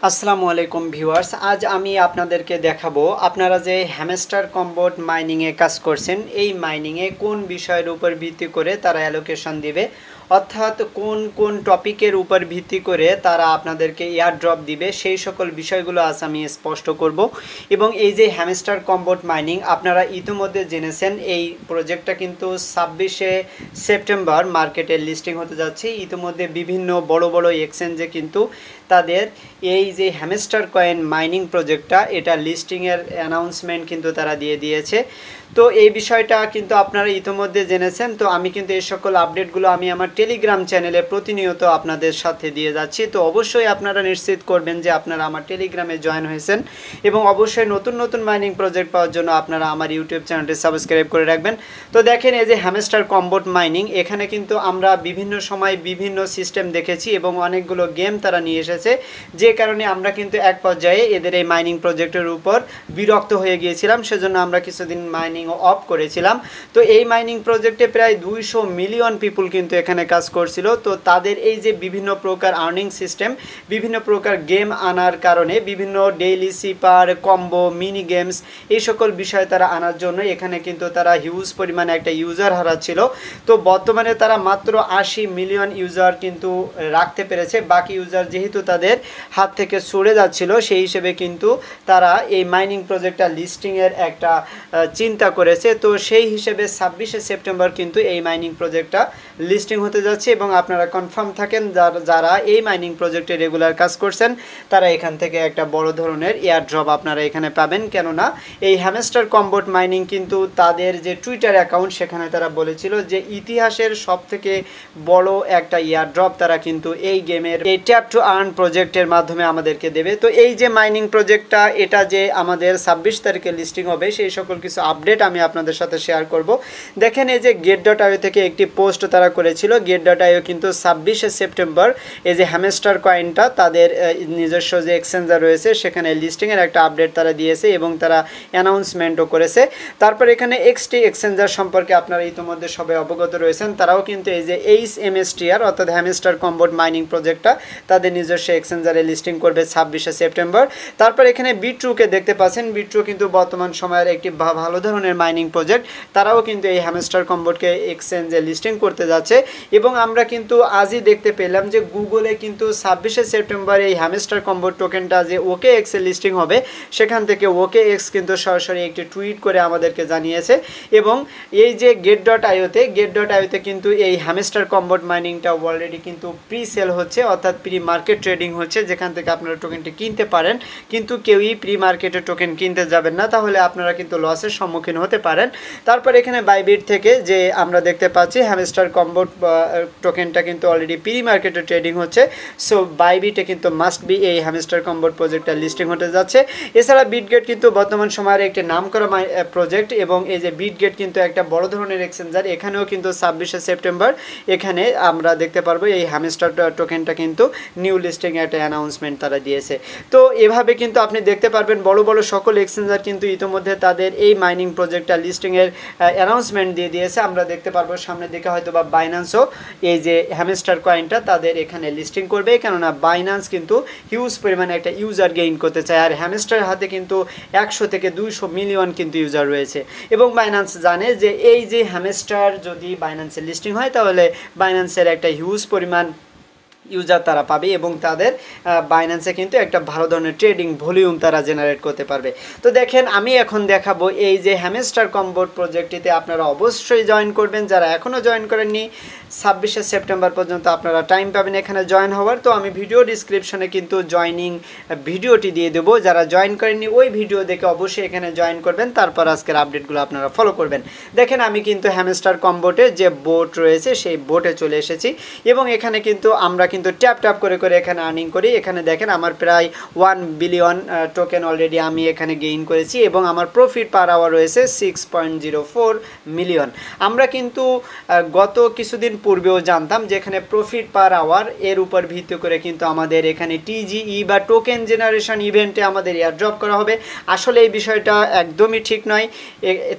আসসালামু আলাইকুম ভিউয়ার্স, আজ আমি আপনাদেরকে দেখাবো আপনারা যে হ্যামস্টার কম্বোট মাইনিংয়ে কাজ করছেন এই মাইনিংয়ে কোন বিষয়ের উপর ভিত্তি করে তারা অ্যালোকেশন দিবে, অর্থাৎ কোন কোন টপিকের উপর ভিত্তি করে তারা আপনাদেরকে এয়ার ড্রপ দিবে সেই সকল বিষয়গুলো আজ আমি স্পষ্ট করব। এবং এই যে হ্যামস্টার কম্বোট মাইনিং আপনারা ইতিমধ্যে জেনেছেন, এই প্রজেক্টটা কিন্তু 26শে সেপ্টেম্বর মার্কেটে লিস্টিং হতে যাচ্ছে। ইতিমধ্যে বিভিন্ন বড় বড় এক্সচেঞ্জে কিন্তু তাদের এই যে হ্যামস্টার কয়েন মাইনিং প্রজেক্টটা এটা লিস্টিংয়ের অ্যানাউন্সমেন্ট কিন্তু তারা দিয়ে দিয়েছে। তো এই বিষয়টা কিন্তু আপনারা ইতিমধ্যে জেনেছেন। তো আমি কিন্তু এই সকল আপডেটগুলো আমি আমার টেলিগ্রাম চ্যানেলে প্রতিনিয়ত আপনাদের সাথে দিয়ে যাচ্ছি। তো অবশ্যই আপনারা নিশ্চিত করবেন যে আপনারা আমার টেলিগ্রামে জয়েন হয়েছেন এবং অবশ্যই নতুন নতুন মাইনিং প্রজেক্ট পাওয়ার জন্য আপনারা আমার ইউটিউব চ্যানেলটি সাবস্ক্রাইব করে রাখবেন। তো দেখেন এই যে হ্যামস্টার কম্বোট মাইনিং, এখানে কিন্তু আমরা বিভিন্ন সময় বিভিন্ন সিস্টেম দেখেছি এবং অনেকগুলো গেম তারা নিয়ে এসেছে, যে কারণে আমরা কিন্তু এক পর্যায়ে এদের এই মাইনিং প্রজেক্টের উপর বিরক্ত হয়ে গিয়েছিলাম। সেজন্য আমরা কিছুদিন মাইনিং অফ করেছিলাম। তো এই মাইনিং প্রজেক্টে প্রায় 200 মিলিয়ন পিপুল কিন্তু এখানে কাজ করছিল। তো তাদের এই যে বিভিন্ন প্রকার আর্নিং সিস্টেম, বিভিন্ন প্রকার গেম আনার কারণে বিভিন্ন daily sipper combo mini games এই সকল বিষয় তারা আনার জন্য এখানে কিন্তু তারা হিউজ পরিমাণে একটা ইউজার হারাচ্ছিল। তো বর্তমানে তারা মাত্র 80 মিলিয়ন ইউজার কিন্তু রাখতে পেরেছে। বাকি ইউজার যেহেতু তাদের হাত থেকে সরে যাচ্ছিল, সেই হিসেবে কিন্তু তারা এই মাইনিং প্রজেক্টটা লিস্টিংয়ের একটা চিন্তা করেছে। তো সেই হিসেবে 26শে সেপ্টেম্বর কিন্তু এই মাইনিং প্রজেক্টটা লিস্টিং হতে যাচ্ছে এবং আপনারা কনফার্ম থাকেন যারা এই মাইনিং প্রজেক্টে রেগুলার কাজ করছেন তারা এখান থেকে একটা বড় ধরনের এয়ার ড্রপ আপনারা এখানে পাবেন। কেননা এই হ্যামস্টার কম্বোট মাইনিং কিন্তু তাদের যে টুইটার অ্যাকাউন্ট সেখানে তারা বলেছিল যে ইতিহাসের সবথেকে বড় একটা এয়ার ড্রপ তারা কিন্তু এই গেমের এই ট্যাপ টু আর্ন প্রজেক্টের মাধ্যমে আমাদেরকে দেবে। তো এই যে মাইনিং প্রজেক্টটা এটা যে আমাদের 26 তারিখে লিস্টিং হবে সেই সকল কিছু আপডেট আমি আপনাদের সাথে শেয়ার করব। দেখেন এই যে get.io থেকে একটি পোস্ট তারা করেছিল। get.io কিন্তু 26শে সেপ্টেম্বর এই যে হ্যামস্টার কয়েনটা তাদের নিজস্ব যে এক্সচেঞ্জার রয়েছে সেখানে লিস্টিংয়ের একটা আপডেট তারা দিয়েছে এবং তারা অ্যানাউন্সমেন্টও করেছে। তারপর এখানে এক্সটি এক্সচেঞ্জার সম্পর্কে আপনারা ইতিমধ্যে সবাই অবগত রয়েছেন। তারাও কিন্তু এই যে HMSTR অর্থাৎ হ্যামস্টার কম্বোট মাইনিং প্রজেক্টটা তাদের নিজস্ব এক্সচেঞ্জারে লিস্টিং করবে 26শে সেপ্টেম্বর। তারপর এখানে বিট্রুকে দেখতে পাচ্ছেন। বিট্রু কিন্তু বর্তমান সময়ের একটি ভালো ধরনের মাইনিং প্রজেক্ট, তারাও কিন্তু এই হ্যামস্টার কম্বোটকে এক্সচেঞ্জে লিস্টিং করতে যাচ্ছে। এবং আমরা কিন্তু আজই দেখতে পেলাম যে গুগলে কিন্তু 26শে সেপ্টেম্বর এই হ্যামস্টার কম্বোট টোকেনটা যে OKX এ লিস্টিং হবে সেখান থেকে OKX কিন্তু সরাসরি একটি টুইট করে আমাদেরকে জানিয়েছে। এবং এই যে get.io তে কিন্তু এই হ্যামস্টার কম্বোট মাইনিংটা অলরেডি কিন্তু প্রি সেল হচ্ছে, অর্থাৎ প্রি মার্কেট ট্রেডিং হচ্ছে, যেখান থেকে আপনারা টোকেনটি কিনতে পারেন। কিন্তু কেউই প্রি মার্কেটে টোকেন কিনতে যাবেন না, তাহলে আপনারা কিন্তু লসের সম্মুখীন হতে পারেন। তারপর এখানে বাইবিট থেকে যে আমরা দেখতে পাচ্ছি হ্যামস্টার কম্বোট টোকেনটা কিন্তু অলরেডি প্রি মার্কেটে ট্রেডিং হচ্ছে। সো বাইবিটে কিন্তু মাস্ট বি এই হ্যামস্টার কম্বোট প্রজেক্টটা লিস্টিং হতে যাচ্ছে। এছাড়া বিটগেট কিন্তু বর্তমান সময়ের একটি নামকরা প্রজেক্ট এবং এই যে বিটগেট কিন্তু একটা বড় ধরনের এক্সচেঞ্জার। এখানেও কিন্তু 26শে সেপ্টেম্বর এখানে আমরা দেখতে পারবো এই হ্যামস্টার টোকেনটা কিন্তু নিউ লিস্টিং একটা অ্যানাউন্সমেন্ট তারা দিয়েছে। তো এভাবে কিন্তু আপনি দেখতে পারবেন বড় বড় সকল এক্সচেঞ্জার কিন্তু ইতিমধ্যে তাদের এই মাইনিং প্রজেক্টটা লিস্টিংয়ের অ্যানাউন্সমেন্ট দিয়ে দিয়েছে। আমরা দেখতে পারবো সামনের দিকে হয়তো বা বাইন্যান্সও এই যে হ্যামস্টার কয়েনটা তাদের এখানে লিস্টিং করবে, কেননা বাইন্যান্স কিন্তু হিউজ পরিমাণে একটা ইউজার গেইন করতে চায়। আর হ্যামস্টার হাতে কিন্তু 100 থেকে 200 মিলিয়ন কিন্তু ইউজার রয়েছে এবং বাইন্যান্স জানে যে এই যে হ্যামস্টার যদি বাইন্যান্সে লিস্টিং হয় তাহলে বাইন্যান্সের একটা হিউজ পরিমাণ ইউজার তারা পাবে এবং তাদের বাইন্যান্সে কিন্তু একটা ভালো ধরনের ট্রেডিং ভলিউম তারা জেনারেট করতে পারবে। তো দেখেন আমি এখন দেখাবো এই যে হ্যামস্টার কম্বোট প্রজেক্টটিতে আপনারা অবশ্যই জয়েন করবেন। যারা এখনও জয়েন করেননি 26শে সেপ্টেম্বর পর্যন্ত আপনারা টাইম পাবেন এখানে জয়েন হওয়ার। তো আমি ভিডিও ডিসক্রিপশনে কিন্তু জয়নিং ভিডিওটি দিয়ে দেবো, যারা জয়েন করেননি ওই ভিডিও দেখে অবশ্যই এখানে জয়েন করবেন, তারপর আজকের আপডেটগুলো আপনারা ফলো করবেন। দেখেন আমি কিন্তু হ্যামস্টার কম্বোটে যে বোট রয়েছে সেই বোটে চলে এসেছি এবং এখানে কিন্তু আমরা কিন্তু ট্যাপ ট্যাপ করে করে এখানে আর্নিং করি। এখানে দেখেন আমার প্রায় 1 বিলিয়ন টোকেন অলরেডি আমি এখানে গেইন করেছি এবং আমার প্রফিট পার আওয়ার রয়েছে 6.04 মিলিয়ন। আমরা কিন্তু গত কিছুদিন পূর্বেও জানতাম যে এখানে প্রফিট পার আওয়ার এর উপর ভিত্তি করে কিন্তু আমাদের এখানে TGE বা টোকেন জেনারেশন ইভেন্টে আমাদের এয়ার ড্রপ করা হবে। আসলে এই বিষয়টা একদমই ঠিক নয়।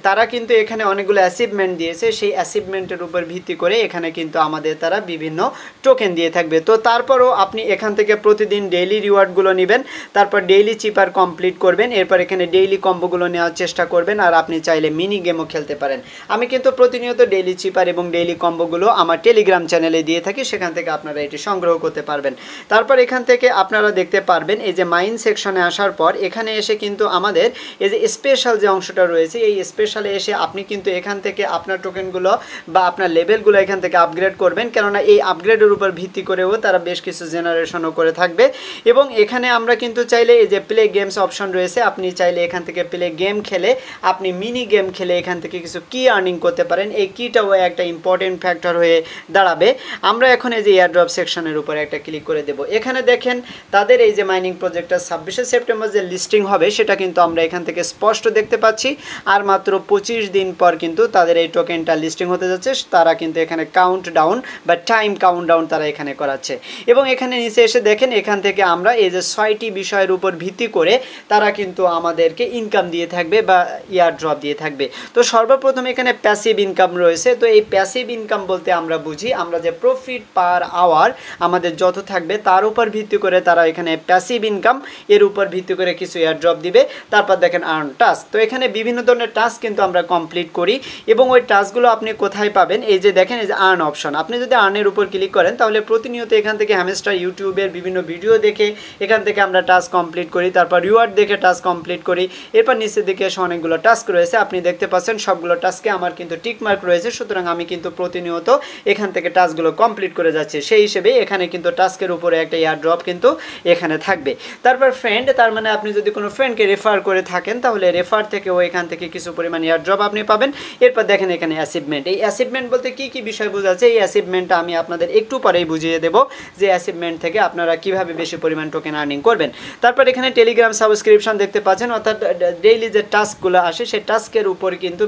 তারা কিন্তু এখানে অনেকগুলো অ্যাচিভমেন্ট দিয়েছে, সেই অ্যাচিভমেন্টের উপর ভিত্তি করে এখানে কিন্তু আমাদের তারা বিভিন্ন টোকেন দিয়ে থাকবে। তো তারপরও আপনি এখান থেকে প্রতিদিন ডেইলি রিওয়ার্ডগুলো নেবেন, তারপর ডেইলি চিপার কমপ্লিট করবেন, এরপর এখানে ডেইলি কম্বোগুলো নেওয়ার চেষ্টা করবেন। আর আপনি চাইলে মিনি গেমও খেলতে পারেন। আমি কিন্তু প্রতিনিয়ত ডেইলি চিপার এবং ডেইলি কম্বোগুলো আমার টেলিগ্রাম চ্যানেলে দিয়ে থাকি, সেখান থেকে আপনারা এটি সংগ্রহ করতে পারবেন। তারপর এখান থেকে আপনারা দেখতে পারবেন এই যে মাইন সেকশনে আসার পর এখানে এসে কিন্তু আমাদের এই যে স্পেশাল যে অংশটা রয়েছে, এই স্পেশালে এসে আপনি কিন্তু এখান থেকে আপনার টোকেনগুলো বা আপনার লেভেলগুলো এখান থেকে আপগ্রেড করবেন, কেননা এই আপগ্রেডের উপর ভিত্তি করেও তারা বেশ কিছু জেনারেশনও করে থাকবে। এবং এখানে আমরা কিন্তু চাইলে এই যে প্লে গেমস অপশন রয়েছে, আপনি চাইলে এখান থেকে প্লে গেম খেলে আপনি মিনি গেম খেলে এখান থেকে কিছু কি আর্নিং করতে পারেন। এই কিটাও একটা ইম্পর্টেন্ট ফ্যাক্টর হয়ে দাঁড়াবে। আমরা এখন এই যে এয়ারড্রপ সেকশনের উপরে একটা ক্লিক করে দেব। এখানে দেখেন তাদের এই যে মাইনিং প্রজেক্টটা 26শে সেপ্টেম্বর যে লিস্টিং হবে সেটা কিন্তু আমরা এখান থেকে স্পষ্ট দেখতে পাচ্ছি। আর মাত্র 25 দিন পর কিন্তু তাদের এই টোকেনটা লিস্টিং হতে যাচ্ছে। তারা কিন্তু এখানে কাউন্ট ডাউন বা টাইম কাউন্ট ডাউন তারা এখানে করাচ্ছে। এবং এখানে নিচে এসে দেখেন এখান থেকে আমরা এই যে 6টি বিষয়ের উপর ভিত্তি করে তারা কিন্তু আমাদেরকে ইনকাম দিয়ে থাকবে বা ইয়ার ড্রপ দিয়ে থাকবে। তো সর্বপ্রথম এখানে প্যাসিভ ইনকাম রয়েছে। তো এই প্যাসিভ ইনকাম বলতে আমরা বুঝি আমরা যে প্রফিট পার আওয়ার আমাদের যত থাকবে তার উপর ভিত্তি করে তারা এখানে প্যাসিভ ইনকাম এর উপর ভিত্তি করে কিছু এয়ার ড্রপ দিবে। তারপর দেখেন আর্ন টাস্ক। তো এখানে বিভিন্ন ধরনের টাস্ক কিন্তু আমরা কমপ্লিট করি এবং ওই টাস্কগুলো আপনি কোথায় পাবেন, এই যে দেখেন এই যে আর্ন অপশন, আপনি যদি আর্নের উপর ক্লিক করেন তাহলে প্রতিনিয়ত এখান থেকে হ্যামস্টার ইউটিউবের বিভিন্ন ভিডিও দেখে এখান থেকে আমরা টাস্ক কমপ্লিট করি, তারপর রিওয়ার্ড দেখে টাস্ক কমপ্লিট করি। এরপর নিচের দিকে এসে অনেকগুলো টাস্ক রয়েছে, আপনি দেখতে পাচ্ছেন সবগুলো টাস্কে আমার কিন্তু টিক মার্ক রয়েছে। সুতরাং আমি কিন্তু প্রতিনিয়ত এখান থেকে টাস্কগুলো কমপ্লিট করে যাচ্ছি। সেই হিসেবে এখানে কিন্তু টাস্কের উপরে একটা এয়ার ড্রপ কিন্তু এখানে থাকবে। তারপর ফ্রেন্ড, তার মানে আপনি যদি কোনো ফ্রেন্ডকে রেফার করে থাকেন তাহলে রেফার থেকেও এখান থেকে কিছু পরিমাণ এয়ার ড্রপ আপনি পাবেন। এরপর দেখেন এখানে অ্যাচিভমেন্ট। এই অ্যাচিভমেন্ট বলতে কি কি বিষয় বোঝাচ্ছে, এই অ্যাচিভমেন্টটা আমি আপনাদের একটু পরেই বুঝিয়ে দেবো যে অ্যাচিভমেন্ট থেকে আপনারা কিভাবে বেশি পরিমাণ টোকেন আর্নিং করবেন। তারপর এখানে টেলিগ্রাম সাবস্ক্রিপশন দেখতে পাচ্ছেন, অর্থাৎ ডেইলি যে টাস্কগুলো আসে সেই টাস্কের উপর কিন্তু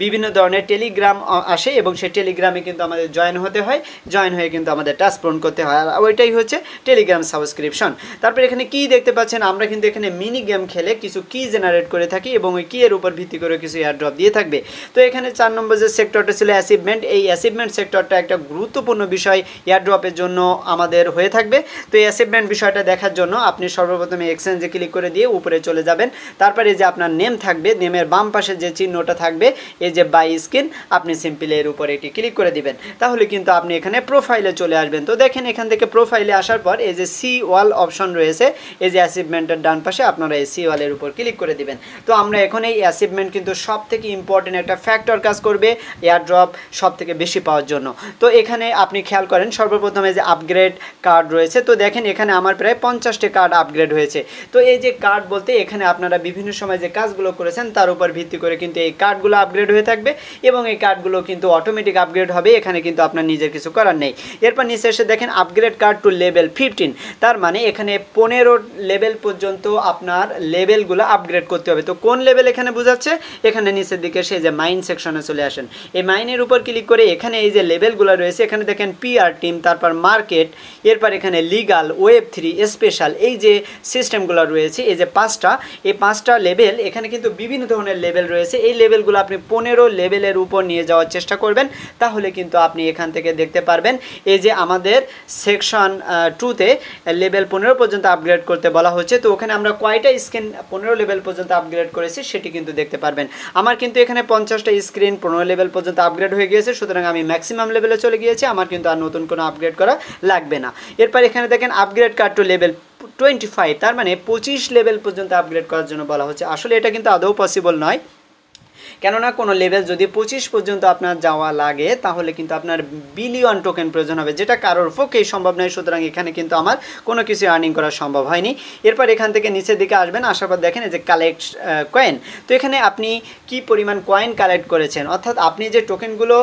বিভিন্ন ধরনের টেলিগ্রাম আসে এবং সেই টেলিগ্রামে কিন্তু আমাদের জয়েন হতে হয়, জয়েন হয়ে কিন্তু আমাদের টাস্ক পূরণ করতে হয়। আর ওইটাই হচ্ছে টেলিগ্রাম সাবস্ক্রিপশন। তারপর এখানে কি দেখতে পাচ্ছেন, আমরা কিন্তু এখানে মিনি গেম খেলে কিছু কি জেনারেট করে থাকি এবং ওই কি এর উপর ভিত্তি করে কিছু এয়ার ড্রপ দিয়ে থাকবে। তো এখানে 4 নম্বর যে সেক্টরটা ছিল অ্যাচিভমেন্ট, এই অ্যাচিভমেন্ট সেক্টরটা একটা গুরুত্বপূর্ণ বিষয় এয়ার ড্রপের জন্য আমাদের হয়ে থাকবে। তো এই অ্যাচিভমেন্ট বিষয়টা দেখার জন্য আপনি সর্বপ্রথমে এক্সচেঞ্জে ক্লিক করে দিয়ে উপরে চলে যাবেন। তারপরে যে আপনার নেম থাকবে, নেমের বাম পাশে যে চিহ্নটা থাকবে এই যে বাই স্ক্রিন, আপনি সিম্পলি এর উপরে এটি ক্লিক করে দিবেন, তাহলে কিন্তু আপনি এখানে প্রোফাইলে চলে আসবেন। তো দেখেন এখান থেকে প্রোফাইলে আসার পর এই যে সি ওয়াল অপশন রয়েছে, এই যে অ্যাচিভমেন্টের ডান পাশে আপনারা এই সি ওয়ালের উপর ক্লিক করে দিবেন। তো আমরা এখন এই অ্যাচিভমেন্ট কিন্তু সব থেকে ইম্পর্টেন্ট একটা ফ্যাক্টর কাজ করবে এয়ার ড্রপ সব থেকে বেশি পাওয়ার জন্য। তো এখানে আপনি খেয়াল করেন সর্বপ্রথমে যে আপগ্রেড কার্ড রয়েছে, তো দেখেন এখানে আমার প্রায় 50টি কার্ড আপগ্রেড হয়েছে। তো এই যে কার্ড বলতে এখানে আপনারা বিভিন্ন সময় যে কাজগুলো করেছেন তার উপর ভিত্তি করে কিন্তু এই কার্ডগুলো আপগ্রেড হয়ে থাকবে এবং এই কার্ডগুলো কিন্তু অটোমেটিক আপগ্রেড হবে, এখানে কিন্তু আপনার নিজের কিছু করার নেই। এরপর নিচে এসে দেখেন আপগ্রেড কার্ড টু লেভেল 15, তার মানে এখানে 15 লেভেল পর্যন্ত আপনার লেভেলগুলো আপগ্রেড করতে হবে। তো কোন লেভেল এখানে বোঝাচ্ছে, এখানে নিচের দিকে সেই যে মাইন সেকশনে চলে আসেন, এই মাইনের উপর ক্লিক করে এখানে এই যে লেভেলগুলো রয়েছে এখানে দেখেন পিআর টিম, তারপর মার্কেট, এরপর এখানে লিগাল, ওয়েব3, স্পেশাল, এই যে সিস্টেমগুলো রয়েছে এই যে 5টা লেভেল, এখানে কিন্তু বিভিন্ন ধরনের লেভেল রয়েছে। এই লেভেলগুলো আপনি 15 লেভেলের উপর নিয়ে যাওয়ার চেষ্টা করবেন, তাহলে কিন্তু আপনি এখান থেকে দেখতে পারবেন এই যে আমাদের সেকশন 2তে লেভেল 15 পর্যন্ত আপগ্রেড করতে বলা হচ্ছে। তো ওখানে আমরা কয়টা স্ক্রিন 15 লেভেল পর্যন্ত আপগ্রেড করেছি সেটি কিন্তু দেখতে পারবেন। আমার কিন্তু এখানে 50টা স্ক্রিন 15 লেভেল পর্যন্ত আপগ্রেড হয়ে গিয়েছে, সুতরাং আমি ম্যাক্সিমাম লেভেলে চলে গিয়েছি, আমার কিন্তু আর নতুন কোনো আপগ্রেড করা লাগবে না। এরপর এখানে দেখেন আপগ্রেড কার্ড টু লেভেল 25, তার মানে 25 লেভেল পর্যন্ত আপগ্রেড করার জন্য বলা হচ্ছে। আসলে এটা কিন্তু আদৌ পসিবল নয়, কেননা কোনো লেভেল যদি 25 পর্যন্ত আপনার যাওয়া লাগে তাহলে কিন্তু আপনার বিলিয়ন টোকেন প্রয়োজন হবে, যেটা কারোর পক্ষেই সম্ভব নয়। সুতরাং এখানে কিন্তু আমার কোনো কিছু আর্নিং করা সম্ভব হয়নি। এরপর এখান থেকে নিচের দিকে আসবেন, আসার পর দেখেন এই যে কালেক্ট কয়েন। তো এখানে আপনি কি পরিমাণ কয়েন কালেক্ট করেছেন, অর্থাৎ আপনি যে টোকেনগুলো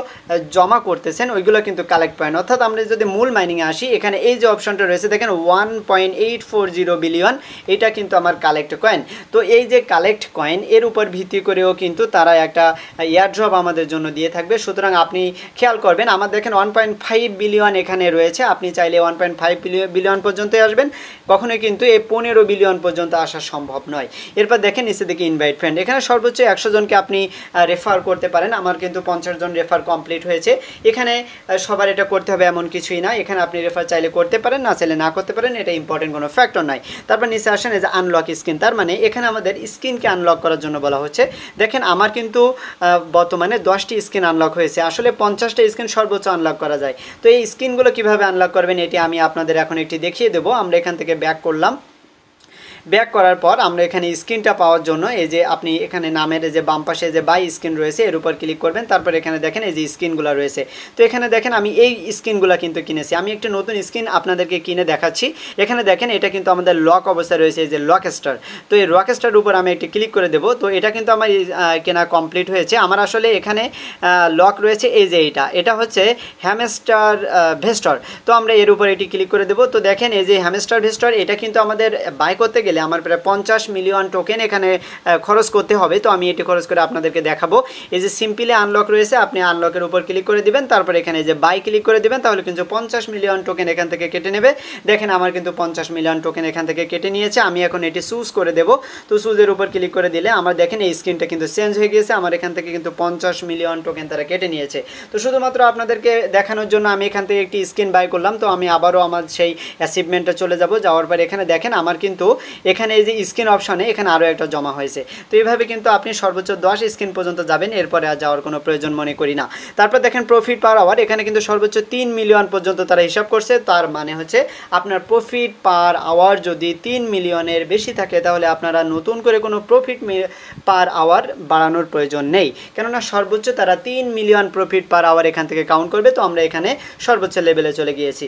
জমা করতেছেন ওইগুলো কিন্তু কালেক্ট পয়েন্ট। অর্থাৎ আমরা যদি মূল মাইনিংয়ে আসি, এখানে এই যে অপশনটা রয়েছে দেখেন 1.840 বিলিয়ন, এটা কিন্তু আমার কালেক্ট কয়েন। তো এই যে কালেক্ট কয়েন এর উপর ভিত্তি করেও কিন্তু তারা একটা এয়ারড্রপ আমাদের জন্য দিয়ে থাকবে। সুতরাং আপনি খেয়াল করবেন, আমার দেখেন 1.5 বিলিয়ন এখানে রয়েছে, আপনি চাইলে 1.5 বিলিয়ন পর্যন্ত আসবেন, কখনোই কিন্তু এই 15 বিলিয়ন পর্যন্ত আসা সম্ভব নয়। এরপর দেখেন নিচে দিকে ইনভাইট ফ্রেন্ড, এখানে সর্বোচ্চ 100 জনকে আপনি রেফার করতে পারেন। আমার কিন্তু 50 জন রেফার কমপ্লিট হয়েছে। এখানে সবার এটা করতে হবে এমন কিছুই না, এখানে আপনি রেফার চাইলে করতে পারেন, না চাইলে না করতে পারেন, এটা ইম্পর্টেন্ট কোনো ফ্যাক্টর নয়। তারপর নিচে আসেন এই যে আনলক স্ক্রিন, তার মানে এখানে আমাদের স্ক্রিনকে আনলক করার জন্য বলা হচ্ছে। দেখেন আমার কিন্তু বর্তমানে 10টি স্ক্রিন আনলক হয়েছে, আসলে 50টা স্ক্রিন সর্বোচ্চ আনলক করা যায়। তো এই স্ক্রিনগুলো কীভাবে আনলক করবেন এটি আমি আপনাদের এখন একটি দেখিয়ে দেবো। আমরা এখান থেকে ব্যাক করলাম, ব্যাক করার পর আমরা এখানে স্ক্রিনটা পাওয়ার জন্য এই যে আপনি এখানে নামের যে বাম পাশে যে বাই স্ক্রিন রয়েছে এর উপর ক্লিক করবেন। তারপর এখানে দেখেন এই যে স্ক্রিনগুলো রয়েছে, তো এখানে দেখেন আমি এই স্ক্রিনগুলো কিন্তু কিনেছি। আমি একটা নতুন স্ক্রিন আপনাদেরকে কিনে দেখাচ্ছি। এখানে দেখেন এটা কিন্তু আমাদের লক অবস্থায় রয়েছে, এই যে রকস্টার। তো এই রকস্টার উপর আমি একটি ক্লিক করে দেবো। তো এটা কিন্তু আমার কেনা কমপ্লিট হয়েছে। আমার আসলে এখানে লক রয়েছে এই যে এটা হচ্ছে হ্যামস্টার ভেস্টর। তো আমরা এর উপর এটি ক্লিক করে দেবো। তো দেখেন এই যে হ্যামস্টার ভেস্টর, এটা কিন্তু আমাদের বাই করতে গেলে আমার প্রায় 50 মিলিয়ন টোকেন এখানে খরচ করতে হবে। তো আমি এটি খরচ করে আপনাদেরকে দেখাবো। এই যে সিম্পলি আনলক রয়েছে, আপনি আনলকের উপর ক্লিক করে দিবেন, তারপর এখানে যে বাই ক্লিক করে দিবেন, তাহলে কিন্তু 50 মিলিয়ন টোকেন এখান থেকে কেটে নেবে। দেখেন আমার কিন্তু 50 মিলিয়ন টোকেন এখান থেকে কেটে নিয়েছে। আমি এখন এটি চুজ করে দেব। তো চুজের উপর ক্লিক করে দিলে আমার দেখেন এই স্ক্রিনটা কিন্তু চেঞ্জ হয়ে গিয়েছে, আমার এখান থেকে কিন্তু 50 মিলিয়ন টোকেন তারা কেটে নিয়েছে। তো শুধুমাত্র আপনাদেরকে দেখানোর জন্য আমি এখান থেকে একটি স্ক্রিন বাই করলাম। তো আমি আবারও আমার সেই অ্যাচিভমেন্টে চলে যাব। যাওয়ার পর এখানে দেখেন আমার কিন্তু এখানে এই যে স্ক্রিন অপশনে এখানে আরও একটা জমা হয়েছে। তো এইভাবে কিন্তু আপনি সর্বোচ্চ 10 স্ক্রিন পর্যন্ত যাবেন, এরপরে আর যাওয়ার কোনো প্রয়োজন মনে করি না। তারপর দেখেন প্রফিট পার আওয়ার, এখানে কিন্তু সর্বোচ্চ 3 মিলিয়ন পর্যন্ত তারা হিসাব করছে। তার মানে হচ্ছে আপনার প্রফিট পার আওয়ার যদি 3 মিলিয়নের বেশি থাকে তাহলে আপনারা নতুন করে কোনো প্রফিট পার আওয়ার বাড়ানোর প্রয়োজন নেই, কেননা সর্বোচ্চ তারা 3 মিলিয়ন প্রফিট পার আওয়ার এখান থেকে কাউন্ট করবে। তো আমরা এখানে সর্বোচ্চ লেভেলে চলে গিয়েছি।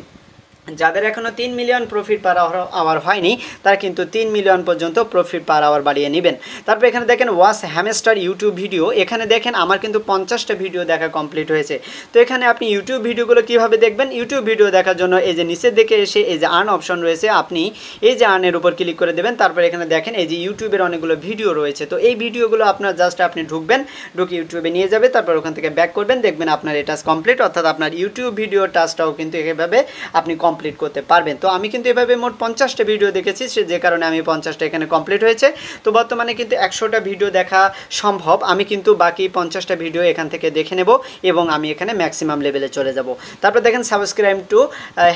যাদের এখনও 3 মিলিয়ন প্রফিট পার আওয়ার হয়নি তারা কিন্তু 3 মিলিয়ন পর্যন্ত প্রফিট পার আওয়ার বাড়িয়ে নেবেন। তারপর এখানে দেখেন ওয়াচ হ্যামস্টার ইউটিউব ভিডিও, এখানে দেখেন আমার কিন্তু 50টা ভিডিও দেখা কমপ্লিট হয়েছে। তো এখানে আপনি ইউটিউব ভিডিওগুলো কীভাবে দেখবেন, ইউটিউব ভিডিও দেখার জন্য এই যে নিচের দিকে এসে এই যে আর্ন অপশন রয়েছে, আপনি এই যে আর্নের উপর ক্লিক করে দেবেন। তারপর এখানে দেখেন এই যে ইউটিউবের অনেকগুলো ভিডিও রয়েছে। তো এই ভিডিওগুলো আপনার জাস্ট আপনি ঢুকবেন, ঢুকে ইউটিউবে নিয়ে যাবে, তারপর ওখান থেকে ব্যাক করবেন, দেখবেন আপনার এই টাস্ক কমপ্লিট, অর্থাৎ আপনার ইউটিউব ভিডিও টাস্কটাও কিন্তু এভাবে আপনি কমপ্লিট করতে পারবেন। তো আমি কিন্তু এভাবে মোট 50টা ভিডিও দেখেছি, যে কারণে আমি 50টা এখানে কমপ্লিট হয়েছে। তো বর্তমানে কিন্তু 100টা ভিডিও দেখা সম্ভব, আমি কিন্তু বাকি 50টা ভিডিও এখান থেকে দেখে নেব এবং আমি এখানে ম্যাক্সিমাম লেভেলে চলে যাব। তারপর দেখেন সাবস্ক্রাইব টু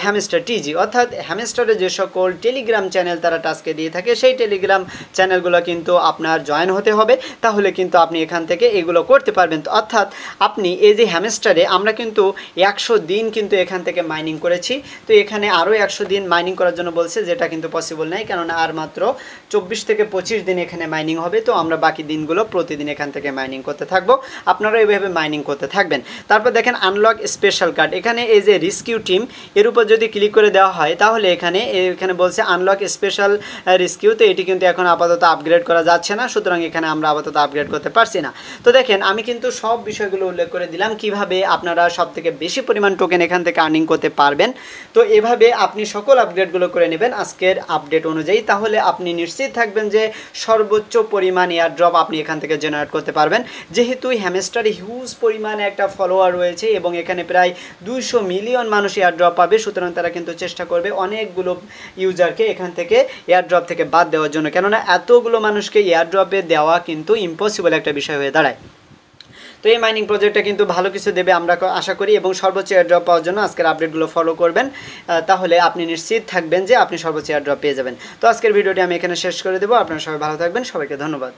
হ্যামস্টার টিজি, অর্থাৎ হ্যামস্টারের যে সকল টেলিগ্রাম চ্যানেল তারা টাস্কে দিয়ে থাকে সেই টেলিগ্রাম চ্যানেলগুলো কিন্তু আপনার জয়েন হতে হবে, তাহলে কিন্তু আপনি এখান থেকে এগুলো করতে পারবেন। তো অর্থাৎ আপনি এই যে হ্যামস্টারে আমরা কিন্তু 100 দিন কিন্তু এখান থেকে মাইনিং করেছি। তো এখানে আরও 100 দিন মাইনিং করার জন্য বলছে, যেটা কিন্তু পসিবল নাই, কেননা আর মাত্র 24 থেকে 25 দিন এখানে মাইনিং হবে। তো আমরা বাকি দিনগুলো প্রতিদিন এখান থেকে মাইনিং করতে থাকবো, আপনারা এইভাবে মাইনিং করতে থাকবেন। তারপর দেখেন আনলক স্পেশাল কার্ড, এখানে এই যে রেস্কিউ টিম এর উপর যদি ক্লিক করে দেওয়া হয় তাহলে এখানে বলছে আনলক স্পেশাল রেস্কিউ। তো এটি কিন্তু এখন আপাতত আপগ্রেড করা যাচ্ছে না, সুতরাং এখানে আমরা আপাতত আপগ্রেড করতে পারছি না। তো দেখেন আমি কিন্তু সব বিষয়গুলো উল্লেখ করে দিলাম কিভাবে আপনারা সব থেকে বেশি পরিমাণ টোকেন এখান থেকে আর্নিং করতে পারবেন। তো এভাবে আপনি সকল আপগ্রেডগুলো করে নেবেন আজকের আপডেট অনুযায়ী, তাহলে আপনি নিশ্চিত থাকবেন যে সর্বোচ্চ পরিমাণ এয়ারড্রপ আপনি এখান থেকে জেনারেট করতে পারবেন। যেহেতু হ্যামস্টারে হিউজ পরিমাণে একটা ফলোয়ার রয়েছে এবং এখানে প্রায় 200 মিলিয়ন মানুষ এয়ারড্রপ পাবে, সুতরাং তারা কিন্তু চেষ্টা করবে অনেকগুলো ইউজারকে এখান থেকে এয়ারড্রপ থেকে বাদ দেওয়ার জন্য, কেননা এতগুলো মানুষকে এয়ারড্রপে দেওয়া কিন্তু ইম্পসিবল একটা বিষয় হয়ে দাঁড়ায়। তো এই মাইনিং প্রজেক্টটা কিন্তু ভালো কিছু দেবে আমরা আশা করি, এবং সর্বোচ্চ এয়ারড্রপ পাওয়ার জন্য আজকের আপডেটগুলো ফলো করবেন, তাহলে আপনি নিশ্চিত থাকবেন যে আপনি সর্বোচ্চ এয়ারড্রপ পেয়ে যাবেন। তো আজকের ভিডিওটি আমি এখানে শেষ করে দেবো। আপনারা সবাই ভালো থাকবেন, সবাইকে ধন্যবাদ।